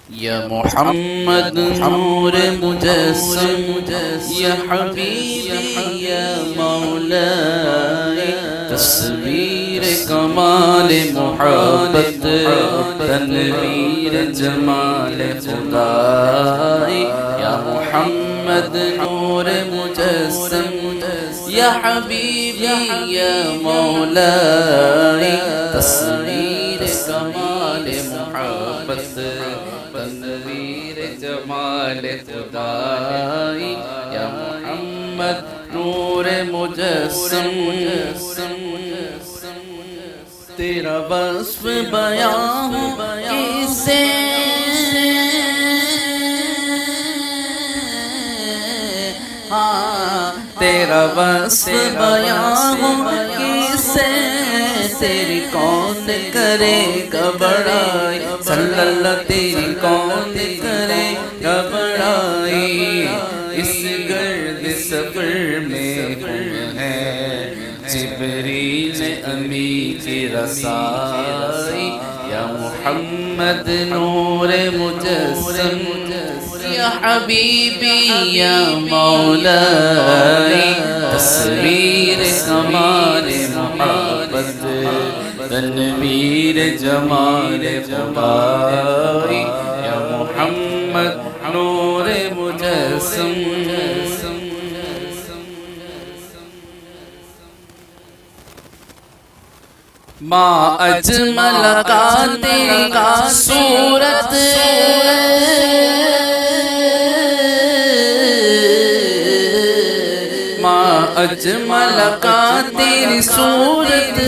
یا محمد نور مجسم یا حبیبی یا مولائی تصویر کمال محبت تنویر جمال خدائی یا محمد نور مجسم یا حبیبی یا مولائی تصویر کمال محبت تنویر جمال خدائی یا محمد نور مجسم تیرا وصف بیان کیسے تیرا وصف بیان کیسے تیری کون کرے گا بڑائی صلی اللہ تیری کون کرے گا بڑائی اس گرد سفر میں ہم ہیں جبریل امی کی رسائی یا محمد نور مجسم یا حبیبی یا مولائی تصویر کمال محبت تنویر جمال خدائی یا محمد نور مجسم ما اجمل کا تیری صورت ما اجمل کا تیری صورت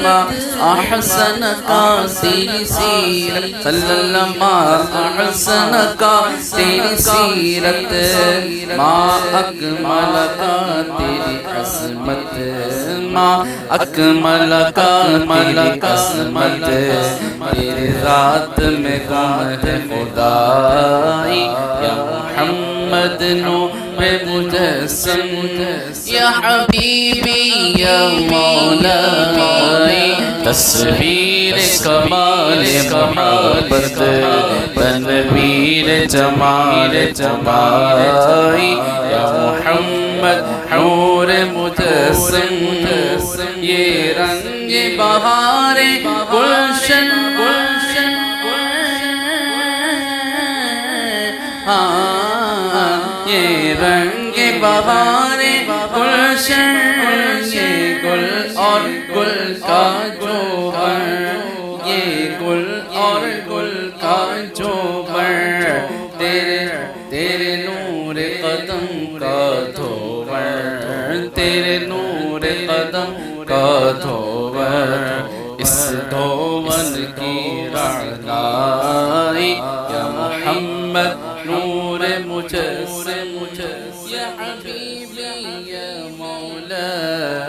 ما احسن کا تیری سیرت صلی اللہ ما احسن کا تیری سیرت ما اکمل کا تیری عظمت ما اکمل کا تیری عظمت تیرے ذات میں گم ہے خدائی یا محمد نور مجسم یا حبیبی یا مولائی تصویر کمال محبت تنویر جمال خدائی یا محمد نور مجسم یہ رنگ بہار گلشن یہ رنگ بہار گلشن یہ گل اور گل کا جوہر یہ گل اور گل کا جوہر تیرے نور قدم کا دھوور تیرے نور قدم کا دھوور اس دھوون کی رعنائی یا محمد نور مجسم یا حبیبی یا مولا